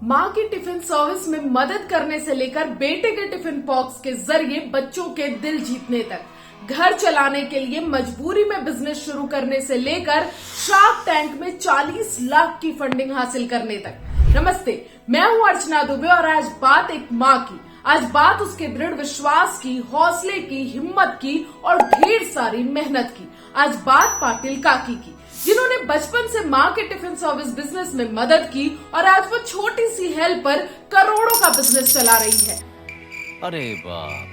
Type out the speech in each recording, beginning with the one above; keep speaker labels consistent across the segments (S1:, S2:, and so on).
S1: माँ की tiffin service में मदद करने से लेकर बेटे के टिफिन बॉक्स के जरिए बच्चों के दिल जीतने तक, घर चलाने के लिए मजबूरी में बिजनेस शुरू करने से लेकर शार्क टैंक में 40 लाख की फंडिंग हासिल करने तक। नमस्ते, मैं हूँ अर्चना दुबे और आज बात एक माँ की। आज बात उसके दृढ़ विश्वास की, हौसले की, हिम्मत की और ढेर सारी मेहनत की। आज बात पाटिल काकी की, जिन्होंने बचपन से माँ के टिफिन सर्विस बिजनेस में मदद की और आज वो छोटी सी हेल्प पर करोड़ों का बिजनेस चला रही है।
S2: अरे बाप!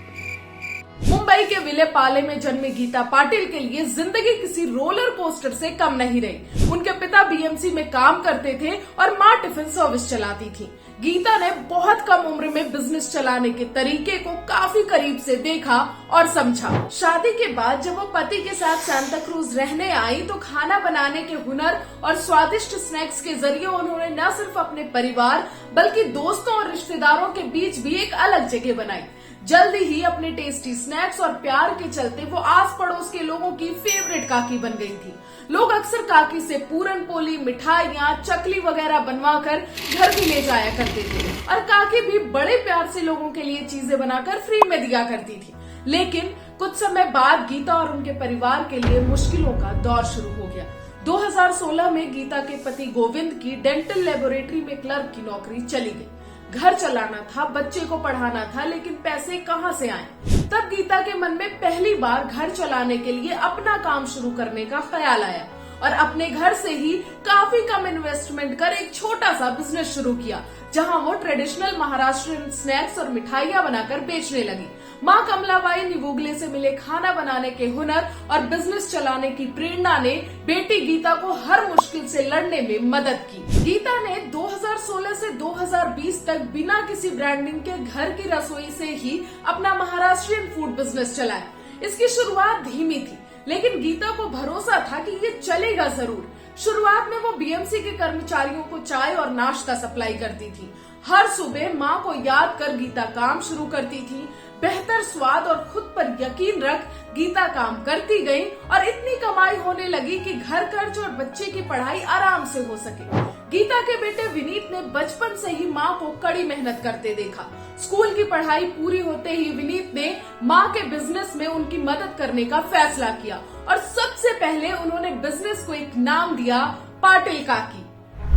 S1: मुंबई के विले पाले में जन्मी गीता पाटिल के लिए जिंदगी किसी रोलर कोस्टर से कम नहीं रही। उनके पिता बीएमसी में काम करते थे और माँ टिफिन सर्विस चलाती थी। गीता ने बहुत कम उम्र में बिजनेस चलाने के तरीके को काफी करीब से देखा और समझा। शादी के बाद जब वो पति के साथ सांता क्रूज रहने आई तो खाना बनाने के हुनर और स्वादिष्ट स्नैक्स के जरिए उन्होंने न सिर्फ अपने परिवार बल्कि दोस्तों और रिश्तेदारों के बीच भी एक अलग जगह बनाई। जल्दी ही अपने टेस्टी स्नैक्स और प्यार के चलते वो आस पड़ोस के लोगों की फेवरेट काकी बन गई थी। लोग अक्सर काकी से पूरन पोली, मिठाइयाँ, चकली वगैरह बनवाकर घर भी ले जाया करते थे और काकी भी बड़े प्यार से लोगों के लिए चीजें बनाकर फ्री में दिया करती थी। लेकिन कुछ समय बाद गीता और उनके परिवार के लिए मुश्किलों का दौर शुरू हो गया। 2016 में गीता के पति गोविंद की डेंटल लेबोरेटरी में क्लर्क की नौकरी चली गई। घर चलाना था, बच्चे को पढ़ाना था, लेकिन पैसे कहाँ से आए? तब गीता के मन में पहली बार घर चलाने के लिए अपना काम शुरू करने का ख्याल आया और अपने घर से ही काफी कम इन्वेस्टमेंट कर एक छोटा सा बिजनेस शुरू किया, जहां वो ट्रेडिशनल महाराष्ट्रियन स्नैक्स और मिठाइयां बनाकर बेचने लगी। माँ कमलाबाई निवुगले से मिले खाना बनाने के हुनर और बिजनेस चलाने की प्रेरणा ने बेटी गीता को हर मुश्किल से लड़ने में मदद की। गीता ने 2016 से 2020 तक बिना किसी ब्रांडिंग के घर की रसोई से ही अपना महाराष्ट्रियन फूड बिजनेस चलाया। इसकी शुरुआत धीमी थी, लेकिन गीता को भरोसा था कि ये चलेगा जरूर। शुरुआत में वो बीएमसी के कर्मचारियों को चाय और नाश्ता सप्लाई करती थी। हर सुबह माँ को याद कर गीता काम शुरू करती थी। बेहतर स्वाद और खुद पर यकीन रख गीता काम करती गई और इतनी कमाई होने लगी कि घर खर्च और बच्चे की पढ़ाई आराम से हो सके। गीता के बेटे विनीत ने बचपन से ही माँ को कड़ी मेहनत करते देखा। स्कूल की पढ़ाई पूरी होते ही विनीत ने माँ के बिजनेस में उनकी मदद करने का फैसला किया और सबसे पहले उन्होंने बिजनेस को एक नाम दिया, पाटिल काकी।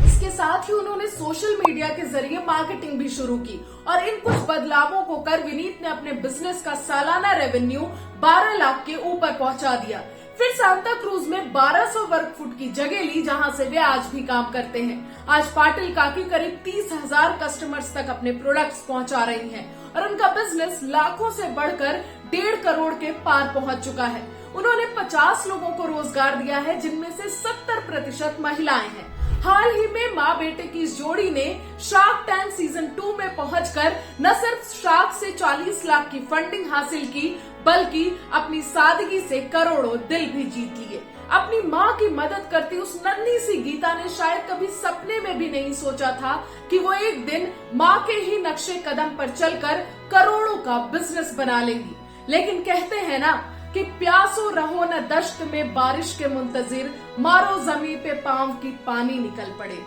S1: इसके साथ ही उन्होंने सोशल मीडिया के जरिए मार्केटिंग भी शुरू की और इन कुछ बदलावों को कर विनीत ने अपने बिजनेस का सालाना रेवेन्यू 12 लाख के ऊपर पहुंचा दिया। फिर सांता क्रूज में 1200 वर्ग फुट की जगह ली, जहां से वे आज भी काम करते हैं। आज पाटिल काकी करीब 30,000 कस्टमर्स तक अपने प्रोडक्ट्स पहुंचा रही हैं और उनका बिजनेस लाखों से बढ़कर 1.5 करोड़ के पार पहुंच चुका है। उन्होंने 50 लोगों को रोजगार दिया है, जिनमें से 70% महिलाएं हैं। हाल ही में माँ बेटे की इस जोड़ी ने शार्क टैंक सीजन 2 में पहुंचकर न सिर्फ शार्क से 40 लाख की फंडिंग हासिल की, बल्कि अपनी सादगी से करोड़ों दिल भी जीत लिए। अपनी माँ की मदद करती उस नन्ही सी गीता ने शायद कभी सपने में भी नहीं सोचा था कि वो एक दिन माँ के ही नक्शे कदम पर चलकर करोड़ों का बिजनेस बना लेंगी। लेकिन कहते हैं ना कि प्यासो रहो न दश्त में बारिश के मुंतजिर, मारो जमी पे पांव की पानी निकल पड़े।